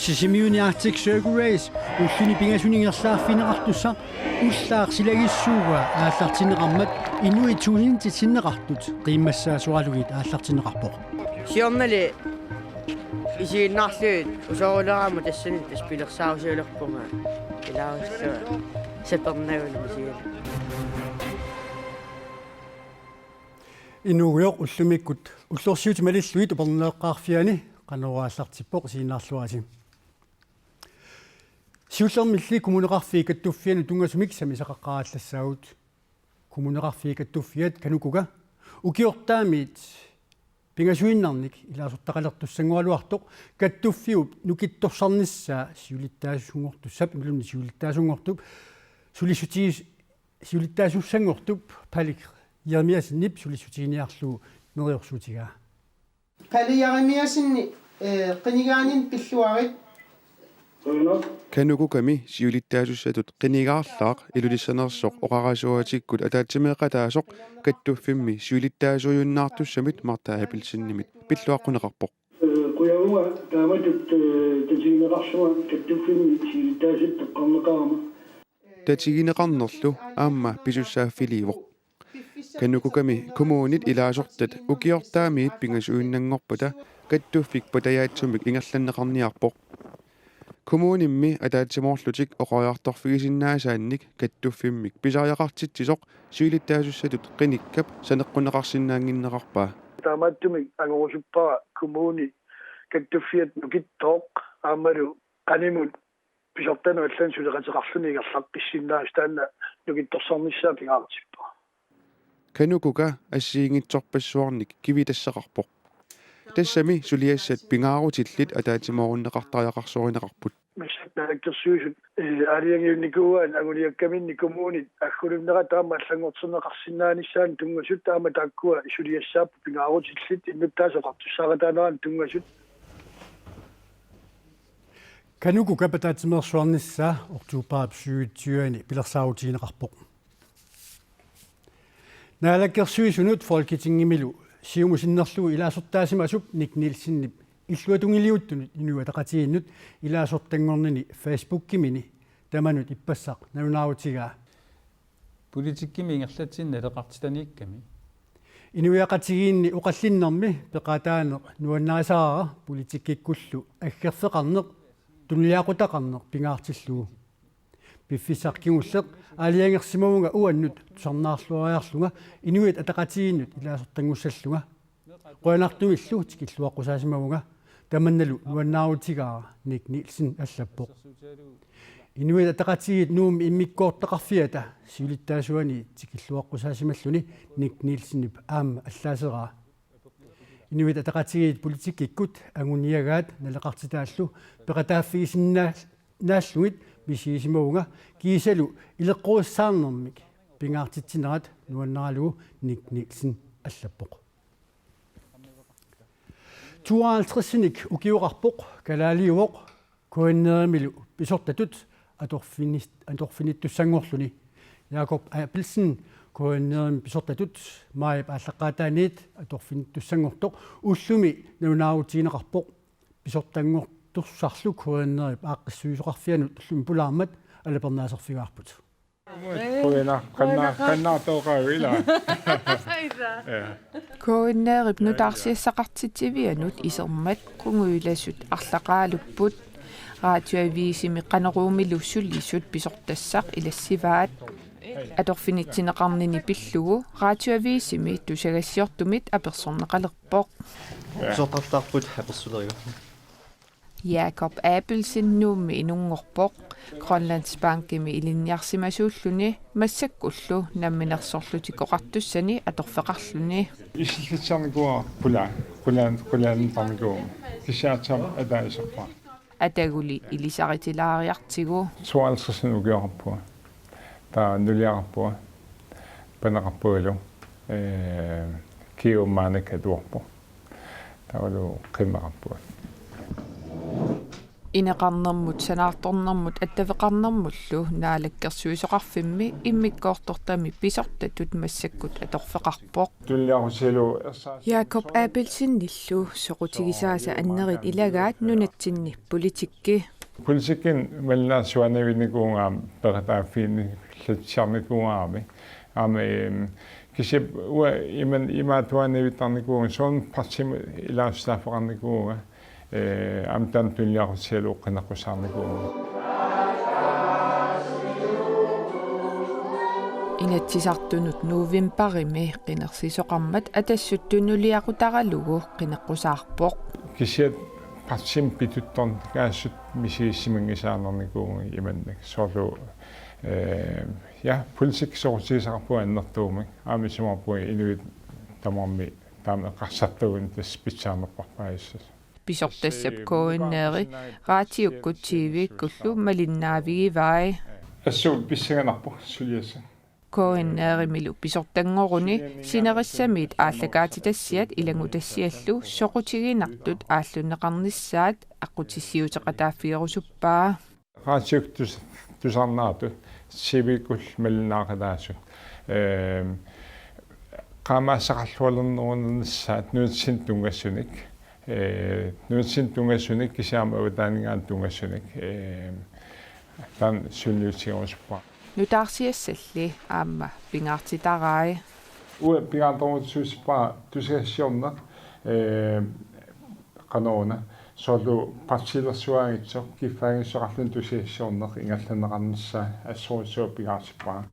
Sisimiuniartik Circulace уллуни пингасунигерсааффинеқартусса уллаарсилагиссууга ааллартинеқармат инуитсуунинтитсиннеқартут қииммассаасуалугит ааллартинеқарпоқ сиорнали исииннаарлуит усоорулераама тассани таспилерсаусиулерпунга илааруссуа сапернагулу сиала инугиоқ уллумиккут уллорсиут малиллуит упернеэққарфиани qanорааллартиппоқ сииннаарлуаси сиуллермилли коммунеқарфиикаттуффиану тунгасумик самисақаққарааллассаагут коммунеқарфиикаттуффиат канукуга укиортаамит пингасуиннарник илаасуттақалертуссангуалуартоқ каттуффиуп нукитторсарниссаа сиулиттаасунгортуссап милунни сиулиттаасунгортуп сулисути сиулиттаасуссангортуп палик ярмиасиннип сулисутигиниарлуу нериорсуутигаа палиярмиасинни қинигаанин пиллуарит канукуками сиулиттаасуссатут қинигаарлаақ илулиссанерсоқ оқарасуатиккут атаатсимеқатаасоқ каттуффимми сиулиттаасуйуннаартуссамит марта апилсиннимит пиллуаққунеқарпоқ куяуа тааматут татигинеқарсуа каттуффимми сиулиттаасут теққарнеқарама татигинеқарнерлу аама писуссааффиливоқ канукуками коммуунит илаасортат укиортаамиит пингасуиннангорпута каттуффик патаяатсумик ингерланнеқарниарпоқ коммунимми атаатсимоорлутик оқориарторфигисиннаасаанник каттуффиммик писариақартитсисоқ сиулиттаасуссатут қиниккап санеққунеқарсинаангиннеқарпаа таамааттумик агорусуппара коммуни каттуффиат нукиттооқ аамалу qaнимут писортану аллан сулеқатеқарлунигерлақ қиссиннаас таанна нукитторсарниссаа пигаартиппа канукука ассиингитсорпассуарник кивитассақарпоқ тассами сулиассат пингаарутиллит атаатимооруннеқартариақарсоринеқарпут массатнаактерсуусут алиангиунникууан агулиаккаминни коммунит аггулуннера таама аллангортсернеқарсинааниссаан тунгасут таама тааккуа сулиассааппу пингаарутиллит иннуттаасоқартуссааратаанаан тунгасут кануку капатаатимерсуарниссаа ортуупаап сюитсюани пилерсаутигинеқарпоқ наалаккерсуисунут фолкитингимилу сиумусиннерлугу илаасортаасимасуп ник нилсиннип иллуатунгилиуттунут инуатақатигиннут илаасортангорнини фейсбуккимини таманут иппассақ наунаавутигаа политиккими ингерлатсинналеқартитаниикками инуяқатигиинни оқаллиннэрми пеқатаанеқ нуаннарисаараа политиккиккуллу аггерфеқарнеқ тунлиақутақарнеқ пингаартиллугу пиффисаркигуллеқ алиангерсимавунга уаннут сарнаарлуариарлунга инуит атақатигиннут илаасортангуссаллунга қуанартуиллу тикиллуаққусаасимавунга таманналу нуаннаарутигаа ник нилсин аллаппоқ инуит атақатигит нуум иммиккоортақарфиата сиулиттаасуани тикиллуаққусаасималлуни ник нилсинип аама аллаасераа инуит атақатигит политиккиккут агуниагаат налеқартитааллу пеқатааффигисиннаа нааллугит мисиисимавунга киисалу илеққуussаарнэрмик пингаартитсинерат нуаннаралугу ник нилсин аллаппоқ 52-ник укиуқарпоқ калаалиуоқ коиннеримилу писортатут аторфиниттуссангорлуни Jakob Appelsen коиннерим писортатут маип ааллаққаатааниит аторфиниттуссангортоқ уллуми нунаавутигинеқарпоқ писортангор турсарлу коиннерип ааққиссуисоқарфианут уллуми пулаармат алапернаасерфигаарпут коиннерип нутаарсиассақартитсивианут исермат кунгуиласут арлақаалуппут радиоависими қанеруумилу суллисут писортассақ илассиваат аторфинитсинеқарнини пиллугу радиоависими тусагассиортумит аперсорнеқалерпоқ писортарлаарпут аперсулерига Jakob Appelsen nuummi inuнгорпоқ Grønlandsbankimi илинниарсимасууллуни массаккуллу намминерсорлутикоқартуссани аторфеқарлуни исиллатсарникуа кулаан кисаатсам атаисерпа атагули илисаритилаариартигу суалсерсинугиарпуа таа нулиарпуа панеқарпуалу киуммаанакатуарпу таалу қиммақарпуа Ineqarnermut sanaartornermut attaveqarnermullu naalakkersuisoqarfimmi immikkoortortami pisortatut massakkut atorfeqarpoq. Tulliaruselu Jakob Abelsen nillu soqutigisaasa annerit ilagaat nunatsinni politikki. Politikken melnaasuanavinikungaam peqataafiini llatsiarnikuungaami kisip ua imaatuanavittarnikuunga soon partim ilaastaafaqarnikuunga amtan tulliaruselu qinaqqusaarnikuunga Inatsisartunut novemberimi qinersisoqarmat atassuttunuliaqutaralugu qineqqusaarpoq. kisip partim pituttorn kaassut misiissimangisaanernikuunga imannak soorlu ja politik soortiisaqarpu annertuumik aamisumarpui inuit tamarmi taamaqarsartugun taspitsaarnerparpaissas Pisortassap koinneeri raatiukkut TV-kullu malinnaavigi vai assuut pissaganarpu suliassa koinneerimilu pisortangoruni sinerissamiit aallakaatitassiat ilangutassiallu soqutiginartut aallunneqarnissaat aqutissiuteqataaffierusuppaa raatiuk tusarnaatu sivikul malinaaqalaasut qaamaassaqarlualernerunnernissaat nuutsin tungassunik nuutsin tungassunik kisiaama avataanigaan tungassunik tan sulliutsigerusuppaa nutaarsiassalli aamma pingaartitaraai ua pingaartorutsuusippaa tusiassiorner qanoona soorlu partilersuaangitsoq kiffaangissoqarlun tusiassiorner ingallanneqarnissaa assuurissua pingaartippaa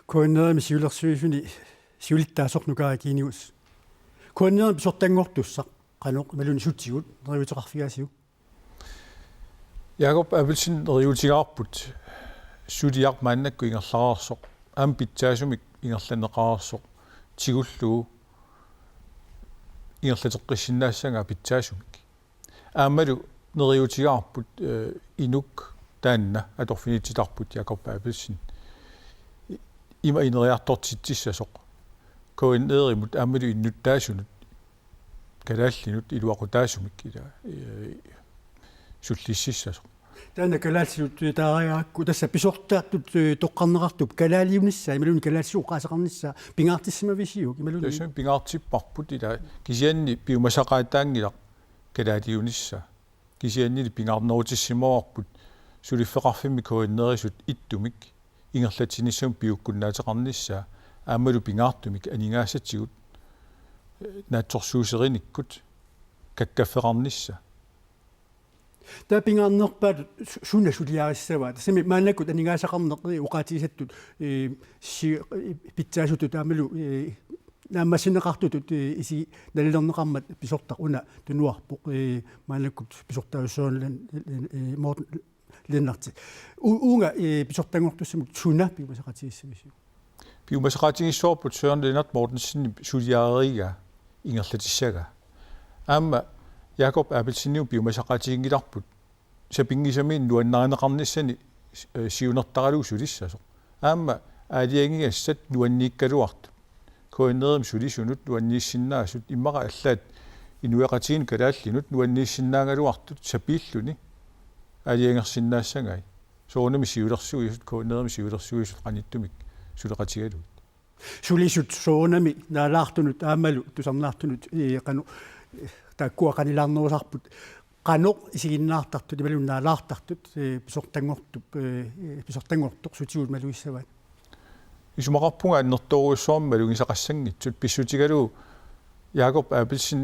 Koinneerimi siulersuisuni siulittaasornukaakinius koinneerimi pisortangortussaq qanoq maluni sutsigut neriviteqarfigaasiu Jakob Abelsen riutigaarput sudiaq maannakku ingerlaraarsoq aam pitsaasumik ingerlanneqaraarsoq tigullugu ingerlateqqissinaassanga pitsaasumik aammalu neriutigaarput inuk taanna atorfinititarput Jakob Abelsen ima ineriartortitsissasoq koinneerimut aammalu innuttaasunut kalaallinut iluaqutaasumik ila sullississasoq taana kalaalsilut taariaakku tassa pisortaattut toqqarneqartup kalaaliunissa imaluni kalaalsuuqaasaqarnissa pingaartissimavisiuk imaluni tasum pingaartipparput ila kisianni piumasaqaataangilaq kalaaliunissa kisiannili pingaarnerutissimaarput suliffeqarfimmi koinneerisut ittumik ingerlatinissum piukkunnaateqarnissa aammalu pingaartumik aningaassatsigut naatsorsuuseriниkkut kakkaffeqarnissa ta pingaarnerpaat sunna suliarissavaat simi maannakut aningaasaqarneq uqaatigisattut pitsaasutut taamalu naammassinneqartutut isi nallerneqarmat pisortaq una tunuarpoq maannakut pisortaussuunlan moort lennarti uunga pisortangortussamut sunna piumasaqatigissamisiu piumasaqatigissoorput Søren Lennart Mortensen suliareriga ingerlatissaga aamma Jakob Abelsen piumasaqatigingilarput sapingisamiin nuannaaneqarnissani siunertaraluusulissasoq aamma aaliangigassat nuanniikkaluartut koinneerim sulisunut nuanniissinnaasut immaqa allaat inueqatiin kalaallinut nuanniissinnaangaluartut sapiilluni aaliangersinnaassangай soonami siulersuisut koinneerim siulersuisut qanittumik suleqatigaluut sulisut soonami naalaartunut aammalu tusarnaartunut qanu takkua qanilaarnerusarput qanoq isiginnaartartut imalun naalaartartut pisortangortuq sutigut maluissavaat isumaqarpunga annertoruussuarmalu ngisaqassangitsut pissutigalu Jakob Abelsen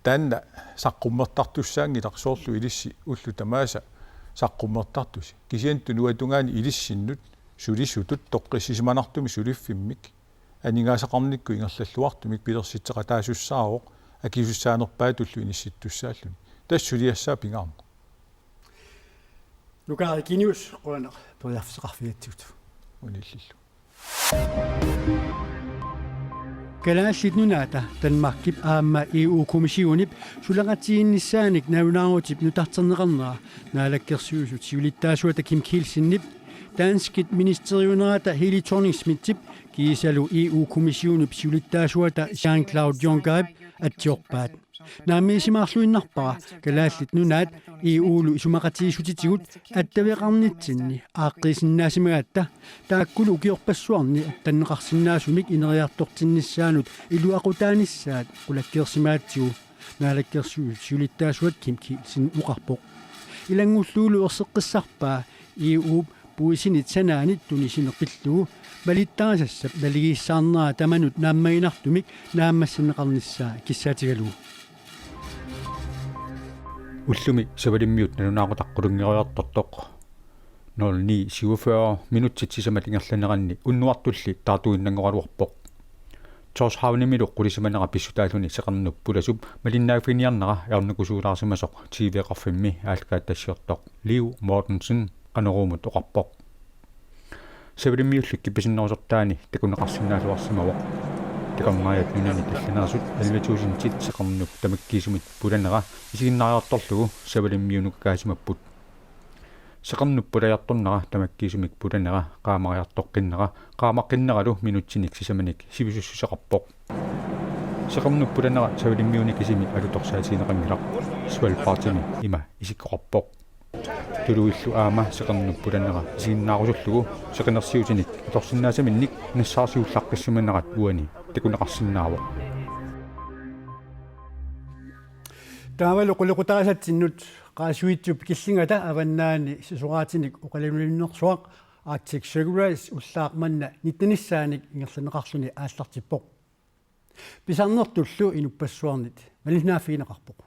taanna saqqummertartussaangilaq soorlu ilissi ullu tamaasa saqqummertartusi kisianttu nuatungaani ilissinnut sulisutut toqqissisimanartumi suliffimmik aningaasaqarnikku ingerlalluartumik pilersitseqataasussaavoq akisussaanerpaatullu inissittussaalluni tassuliassaa pingaarne nukaarikinius qoaneq toriarfiseqarfigatsigut unillillu kalaallit tanmarkip aamma EU-kommissionip sulaqatiginnissaanik naunaaruutip nutarterneqarnera naalakkersuusut siulittaasuata Kim Kielsinnip Danskit ministeriunerata Heli Thorning-Schmidt kiisalu EU-kommissionip siulittaasuata Jean-Claude Juncker attiorpaat наамиисимаарлуиннарпара калааллит нунаат иуулу исумақатиисутитигут аттавеқарнитсинни ааққисиннаасимагаатта тааккулу укиорпассуарни таннеқарсинаасумик инериартортиннissaанут илуақутааниссаат қулаккиерсимаатсигу наалаккерсуут сиулиттаасуат кимки син уқарпоқ илангуллуулу ерсеққиссарпаа иууп пуисинит санаанит тунисинеқпиллугу валиттарасассап налигииссаарнера таманут нааммагинартумик нааммассинеқарниссаа киссаатигалугу уллуми савалиммиут нанунаақутаққулунгериартортоқ 09:47 минутситсисамат ингерланеранни уннуартулли таатуиннангораluarpoq Torshavnimilу qulisimanera pissutaaluni seqarnup pulasub malinnaafiniarnera yarnuksuulaarsimasoq tiiveqarfimmi aalkaattassiortoq Liv Mortensen qanerumut oqarpoq Severimmiullikki pisinnerusortaani takuneqarsinnaaluarsimawoq takammaajat nunani tallaneraasut almatuusintit seqarnup tamakkiisumit pulanera isiginnaariartorlugu Severimmiunuk kaasimapput seqarnup pulajartornera tamakkiisumik pulanera qaamariartoqqinnera qaamaqqineralu minutsinik sisamanik sivisussuseqarpoq seqarnup pulanera Severimmiunik isimi alutorsaatiineqangilaq Svalbardimi ima isikkoqarpoq tuluillu aama seqarnup pulanera isiginnaarusullugu seqinersiutinik atorsinnaasaminik nassaarsiullaqqissumanerat uani takuneqarsinnaawo таавалу quluqutaasatsinнут qaasuitsup killingata avannaani sisuqaatinik uqalulinnersuaq Arctic Circle Race ullaaqmanna nittanissaanik ingerlaneqarluni ааллартиппоq pisarnertullu inuppassuarnit malinaafiineqarpoq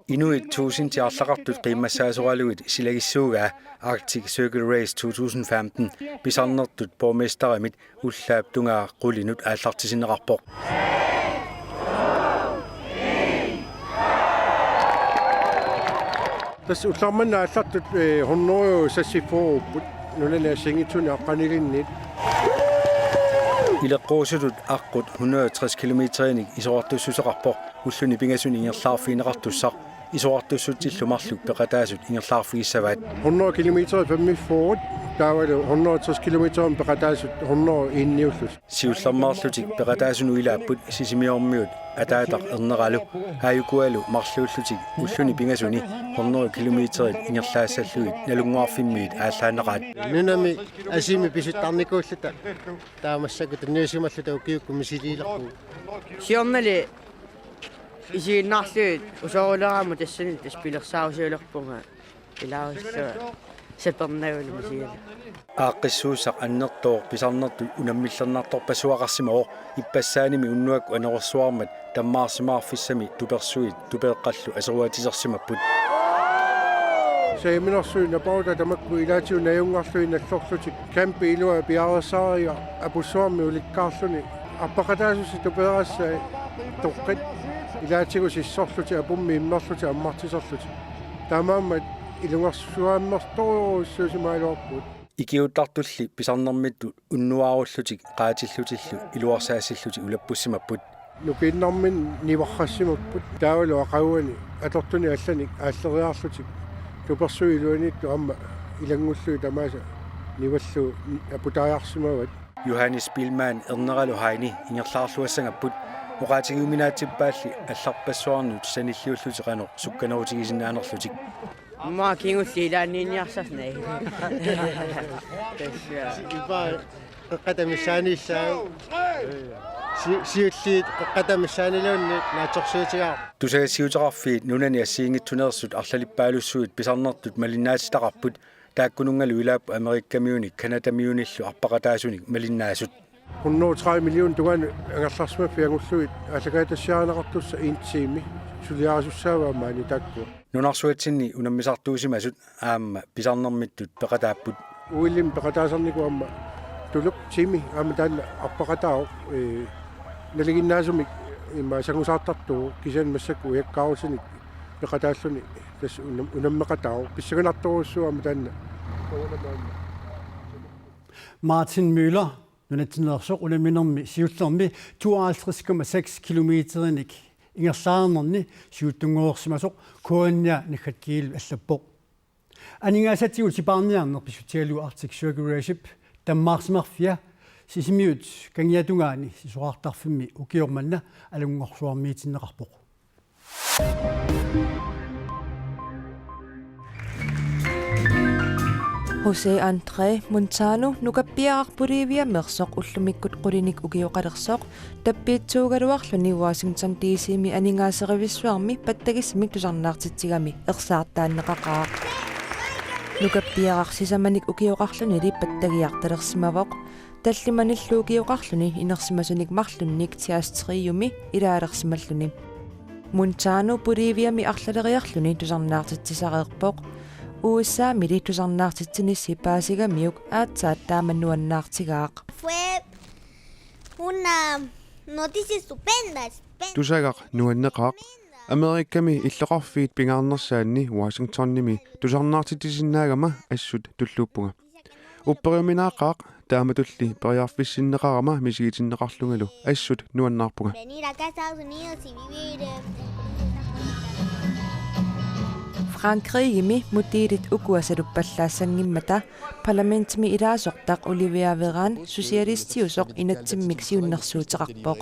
Inuit 1000 til allaqartut qiimmassaasuqaluit silagissuugaa Arctic Circle Race 2015 pisarnertut borgmesterimit ullaap tungaa qulinut aallartisineqarpoq Tas ullaarmanna аллартут 100 sassifooruput nunanaasingituni aqqaniginnit Ileqquusutut aqqut 160 kilometerenik isoartussuseqarpoq ulluni pingasuni ingerlaarfiineqartussaq isoartussutsillumarluk peqataasut ingerlaarfigissavaat 100 kilometer fammifoorut taavalu 160 kilometer peqataasut 100 inniullut siullermaarlutik peqataasunu ilaapput sisimiormiut ataataq erneralu haayukualu marluullutik ulluni pingasuni 100 kilometerit ingerlaassalluit nalunguarfimmiit ааllaanеqaat nunami asimi pisuttarnikuullata taamassakut niusimalluta ukiukku misiliilerpu сиорнали исигиннаарлуит усоорулерааму тассанит таспилерсаарусиулерпунга илааруссуа сепернагулу мисиала ааққиссуусақ аннертоо писарнерту унаммиллернарторпасуақарсимао иппассааними уннуакку анерсуармат таммаарсимаарфиссами туперсуит тупеэққаллу асеруатисерсимаппут Seminarsuina pauta tamakku ilaatiun najungarluin allorlutik kampi ilua piarasaaria apussuarmi ulikkaarluni appaqataasussi tupeerassai toqqit ilaatigu sissorluti apummi immerluti ammartiserluti tamaammat ilungarsuammertoruussuusimaaluarput ikiuttartulli pisarnermittu unnuaarullutik qaatillutillu iluarsaasilluti ulappussimapput nukinnarmin nivarrassimapput taavalu aqauani atortuni allanik aalleriarlutik tupersuiluanittu amma ilangullui tamaasa nivallu aputaajarsimavat Johannes Billman erneralu haini ingerlaarluassangaput oqaatigiuminaatippaalli allarpassuarnut sanilliullutiqanoq sukkanerutigisinaanerlutik maa kingulli ilaanniinniarsarnai ipa qatamissaaniissаа siulliit qatamissaaniluunni naatorsuutigaa tusagasiuteqarfiit nunani assiingittunersut arlalippaalussuit pisarnertut malinnaatitaqarput taakkunungalu ilaappu Amerikkamiunik Kanadamiunillu arpaqataasunik malinnaasut 130 million tungan angerlarsmaffi angulluit allakaatassiaanaqartussa iintsiimi suliarasussaavaamaani takku nunarsuatsinni unammisartuusimasut aamma pisarnermittut peqataapput uillim peqataasarniku amma tuluk timi aamma taanna arpaqataaruq naliginnaasumik imma sangusaartartu kisan massakku uyakkaarusinik peqataalluni tas unammeqataaruq pissaganartoruussuaamma taanna Martin Møller nunatinersoq unaminermi siullermi 52,6 kilometerinik ingersaarnerni siuttungoorsimasoq kuannia nakhatkiilu allappoq aningaasatigut siparniarner pisutialu Arctic Circle Race tammaarsimarfia sisimiut kangiatungaani sisuartarfimmi ukiormanna alungorsuarmiitinneqarpoq. Jose Andre Montano nukappiaqarpulivia mersoq ullumikkut qulinik ukioqalersoq tappiitsuugaluarluni Washington DC-mi aningaaserivissuarmi pattagissimik tusarnaartitsigami ersaartaanneqaqaaq nukappiaqarsisammanik ukioqarluni li pattagiartalersimavoq tallimanillu ukioqarluni inersimasunik marlunnik tiastriumi ilaalersimalluni Montano Boliviami arlaleriarluni tusarnaartitsisareerpoq USA militusarnaartitsinisi paasigamiuk aatsaattaamannuannaartigaaq. Fue una noticia estupenda. Tusagaq nuanneqaaq Amerikkami illeqarfiit pingaarnersaanni Washingtonnimi tusarnaartitisinnaagama assut tulluuppunga. Upperiuminaaqaaq taamatulli periarfissinneqarama misigitinneqarlungalu assut nuannaarpunga. Venir acá a Estados Unidos y vivir. Frankrig mutiilit ukuasaluppallaasangimmata parlamentmi ilaasortaq Olivia Veran sosialistiusoq inatsimmik siunnersuuteqarpoq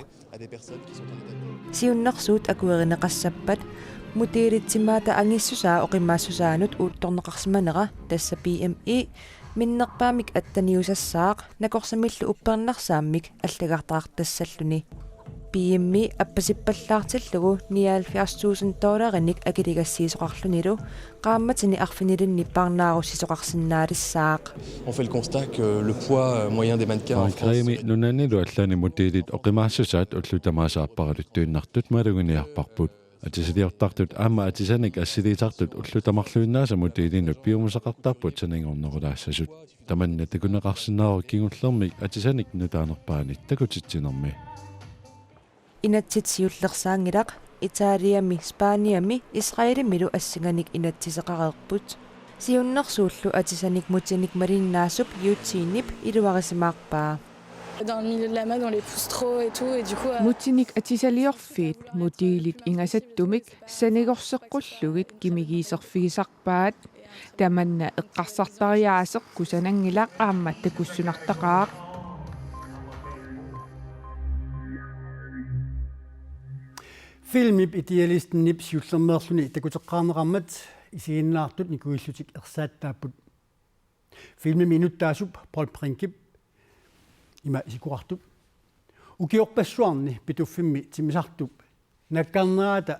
siunnersuut akuerineqassappat mutiilitsimaata angissusaa oqimmaassusaanut uuttorneqarsimanera tassa PME minnerpaamik attaniusassaaq nakorsamillu uppernarsaamik allagartaartassalluni PME appasippallaartillugu $79,000 akiligassiisoqarlunilu qaammatini arfinilinni parnaarussisoqarsinnaalissaaq. On fait le constat que le poids moyen des mannequins en France nunannilu allani mutiilit oqimaassusat ullutamaasaappaqaluttuinnartut maluguniarparput atisiliortartut aama atisanik assiliitartut ullutamarluinnaasa mutiilinut piumusaqartarput saningornerulaassasut tamanna takuneqarsinnaaro kingullermik atisanik nutaanerpaanit takutitsinermi inatsitsiullersaangilaq Italiami Spaniami Israelimilu assinganik inatsiseqareerput siunnersuullu atisanik mutinik malinnaasup yuutsiinip iluarisimaarpaa. Dans le milieu de la mode, on les pousse trop et tout, et du coup... Mutinik atisaliorfiit mutiilit ingasattumik sanigorseqqulluгit kimigiiserfigisarpaat tamanna eqqarsartariaaseq kusanangilaq aamma takussunartaqaaq Filmip idealistennip siullermeerluni takuteqqaarneqarmat isiginnaartut nikuillutik ersaattaapput filmimi inuttaasup Paul Prinkip ima isikuartup ukiorpassuarni pituffimmi timisartup nakkarneraata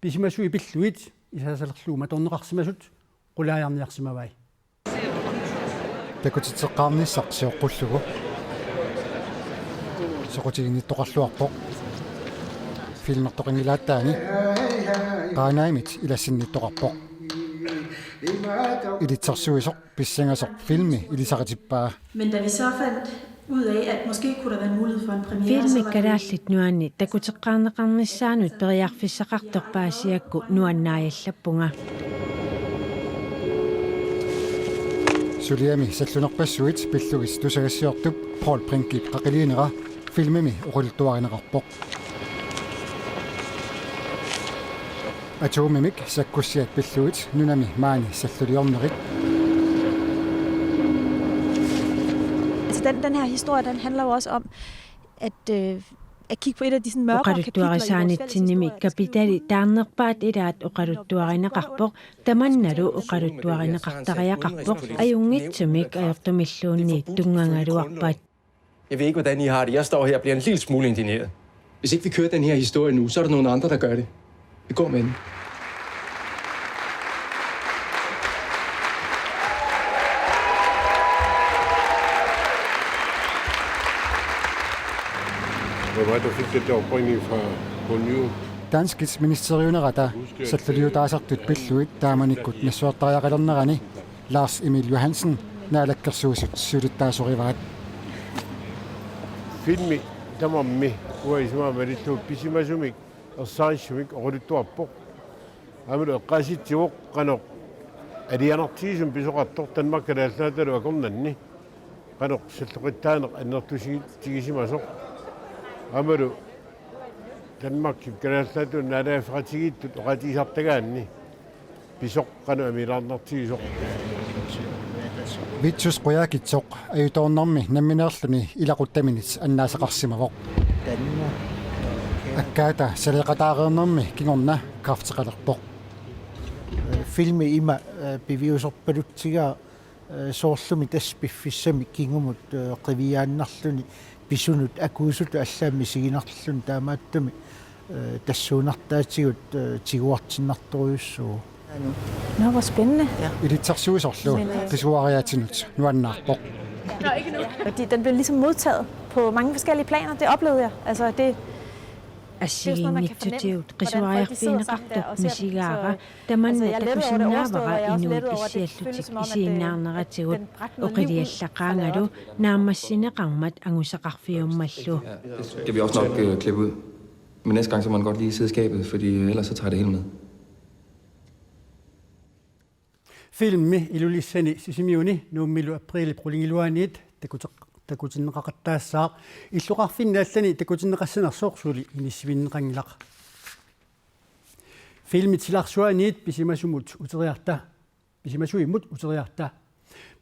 pisimasui pilluit isaasalerluuma torneqarsimasut qulaajarniarsimavai takutitseqqaarnissaq sioqqullugu soqutiginnittoqarluarpoq filmertoqingilaataani qaanaimit ilassinniittoqarpoq ilitsersuisoq pissangasoq filmi ilisaqatippaa. Men da vi så fandt ud af, at måske kunne der være en mulighed for en premiere, filmikkalaallit nuanni takuteqqaarneqarnissaanut periarfissaqartorpaasiakku nuannaajallappunga Suliami sallunerpassuit pillugis tusagassiortup Paul Prinkip qaqiliinera filmimi uqultuarineqarpoq Atomimik sakkussiat pilluit nunami maani salluliornerik. Altså den her historie, den handler jo også om at kigge på et af de sådan mørkere kapitler i vores fællesskab. Kapitali taarnerpaat ilaat uqaluttuarineqarpoq tamannalu uqaluttuarineqartariaqarpoq ajungitsumik ajortumilluunni tungangaluarpaat. Jeg ved ikke, hvordan I har det. Jeg står her og bliver en lille smule indigneret. Hvis ikke vi kører den her historie nu, så er der nogle andre, der gør det. Vi går med den. Hvad var det, du fik det opringning fra Bonnier? Danskits ministeriunerata salluliutaasartut pilluit taamanikkut nassuartariaqalernerani Lars Emil Johansen naalakkersuusut sulittaasorivaat. Filmi tamammi uaismaa valittu pisimasumik ersaarissumik oquluttuarpoq amulu eqqaasitsiuq qanoq alianartiisum pisoqartor tanmarkalaalnaatalu akornanni qanoq salluqittaaneq annertusigisimasoq amulu tanmarkip kalaalnaatu naalaafaqatigiittut oqatiisartagaanni pisoq qanu amilaarnartigisoq Vitsus qoyakitsoq ayutornermi namminerluni ilaquttamini annaasaqarsimavoq. Akkaata saleqataareernermi kingorna kaafteqalerpoq. Filmi ima piviusorpalutsiga soorlumi taspiffissami kingumut qiviaannarluni pisunut akuusut allaammi siginarlun taamaattami tassuunartaatigut tiguartinnartoriussuu. Nå, hvor spændende. Ilitsersuisorlu qisuariatinut nuannaarpoq. Fordi den blev ligesom modtaget på mange forskellige planer. Det oplevede jeg. Altså det Assigiinnitsutiut qisuariarpiineqartuq misigaara tamanna takusinnaavara inuit issiallutik isiinnaarneratigut oqiliallaqaangalu naammassineqarmat angusaqarfiummallu. Det kan vi også nok klippe ud. Men næste gang så må man godt lige sidde i skabet, fordi ellers så tager det hele med. Filmi ilulissani sisimiuni nummilu aprili prolingiluanit takutinneqaqattaassaaq illuqarfinnaallani takutinneqassanersoorsuuli inissivinneqangilaq. Filmi tilarsuaniit pisimasumut uteriarta pisimasuimut uteriarta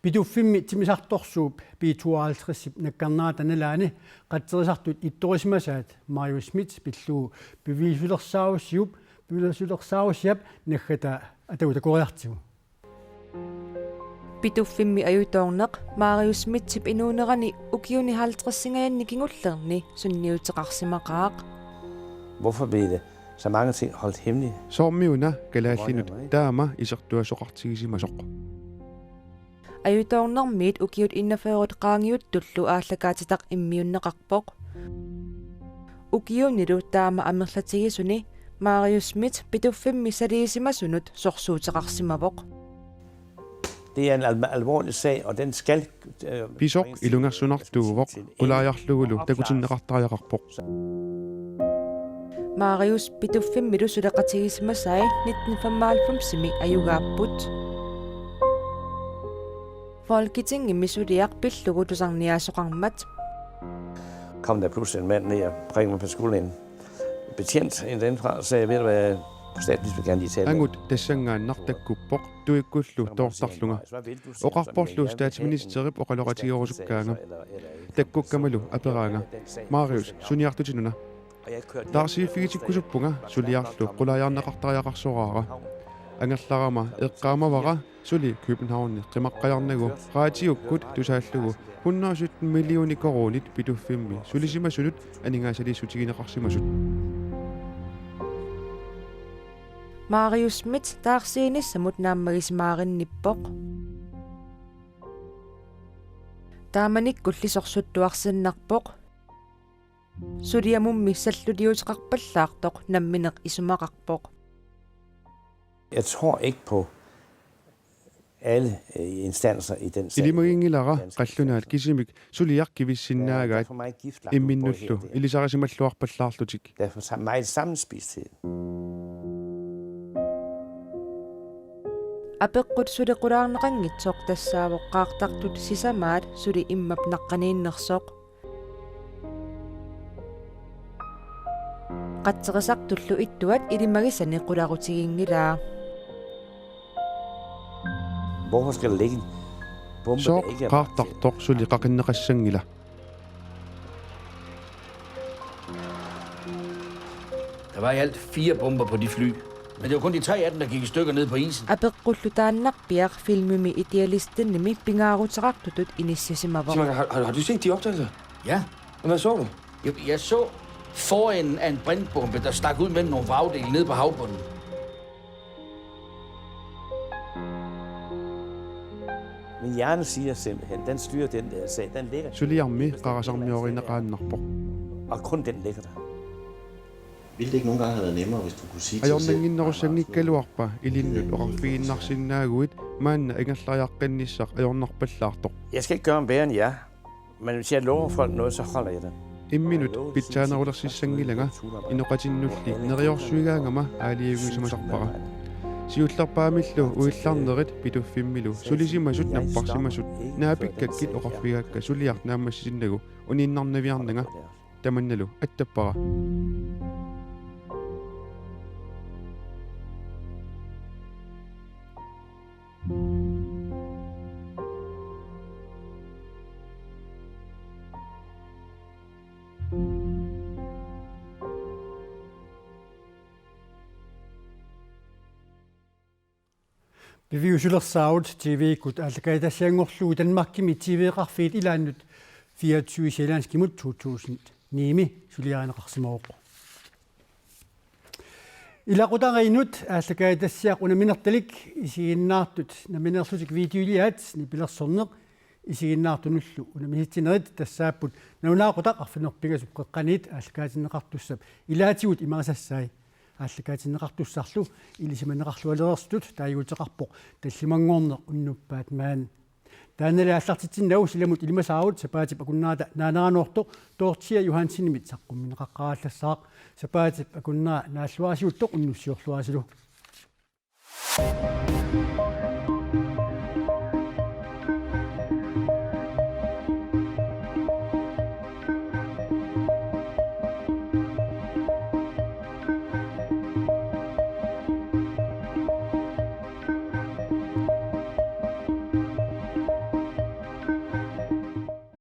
pituffimmi timisartorsuup P52 nakkarnaata nalaani qatterisartut ittorismasaat Mario Smith pillu piviisulersaaussiap naggata atautakoриartigu. Pituffimmi ayutoorneq Mario Smith inuunerani ukiuni 50-singajanni kingullerni sunniuteqarsimaqaaq. Hvorfor blev det så mange ting holdt hemmeligt? Sormiuna galaallinut taama isertuasoqartigisimasoq. Ayutoornermiit ukiut innaferut qaangiut tullu aallakaatitaq immiunneqarpoq. Ukiunilu taama amerlatigisuni Mario Smith pituffimmi saliisimasunut sorsuuteqarsimavoq. Det er en alvorlig sag, og den skal... Pisok ilungersunartuuvoq qulaajarlugulu takutinneqartariaqarpoq. Marius pituffimmilu suleqatigismasai 1995 ayugaapput. Folketingimi suliaq pillugu tusarniaasoqarmat. Kom der pludselig en mand ned og prikkede mig på skulderen. En betjent en den fra sagde, ved du hvad, staten vil gerne lige tale. Angut tassangaannartakkuppoq tuikkullu toortarlunga. Oqarporlu statsministerip oqaloqatigerusukkaanga. Takkukkamalu aperaanga. Marius suniartutinuna. Tarsiiffigitikkusuppunga suliarlu qulaajarneqartariaqarsoraara. Angallarama eqqaamavara suli København qimaqqajarnagu raatiukkut tusaallugu 117 millioni korunit pituffimmi sulisimasunut aningaasalisutigineqarsimasut. Mario Smith taarsiinissamut naammagismaarinippoq. Taamanikkullisorsuttuarsinnarpoq. Suliamummi salluliuteqarpallaartoq nammineq isumaqarpoq. Jeg tror ikke på alle instanser i den sag. Ilimagingillara qallunaat kisimik suliarkivissinnaagaat imminnullu ilisarisimalluarpallaarlutik. Derfor er meget sammenspisthed. Apeqqut suliqulaarneqangitsoq tassaavoqqaartartut sisamaat suli immapnaqqaniinnersoq. Qatterisartullu ittuat ilimagisani qulaarutigiingilaa. Hvorfor skal der ligge en bombe, så der ikke er qartartoq suliqaqinneqassangila. Der var i alt 4 bomber på de fly. Men det var kun de 3 af dem, der gik i stykker ned på isen. Apeqqullu taannarpiaq filmimi idealistennimi pingaaruterartutut inissisimavoq. Har du set de optagelser? Ja. Hvad så du? Jeg så forenden af en brintbombe, der stak ud mellem nogle vragdele nede på havbunden. Min hjerne siger simpelthen, den styrer den der sag, den ligger. Suliarmi qarasarmiorineqaannarpoq. Og kun den ligger der. Ville det ikke nogle gange have været nemmere, hvis du kunne sige til dig selv? Ajornanginnerussanngikkaluarpa ilinnut oqarfiginnarsinnaaguit maanna ingallajaqqannissaq ajornarpallaartoq. Jeg skal ikke gøre om værre end jer, men hvis jeg lover folk noget, så holder jeg det. Imminut pitsaanarulersissangilanga inoqatinnulli neriorsuigaangama aaliugusimasarpara. Siullarpaamillu uillarnerit pituffimmilu sulisimasut napparsimasut naapikkakit oqarfigaakka suliarnaammassisinnagu uniinnarnaviarnanga tamannalu attappara. Beviusulersaavut TV-kut allakaitassiangorlugu Danmarkimi TV-qarfiit ilaannut 24 sjællandskimut 2009 suliaaneqarsimooqqu. Ilaqutariinut allakaitassiaq unaminertalik isiginnaartut naminerlutik videoliaat nipilersorneq isiginnaartunullu unamihittinerit tassaapput naunaaqutaq arfinerpigasuk qeqqaniit allakaatinneqartussap ilaatigut imaasassaai allakaatinneqartussarlu ilisimaneqarlualerersutut taayuuteqarpoq tallimangorneq unnuppaat maan taanale аллартитсиннау силамут илмасаавут сапаатип акуннаата наанераануорто тоортия юхансинимит саққумминеқаққааллассаақ сапаатип акуннаа нааллуасиуттоқ уннуссиорлуасилу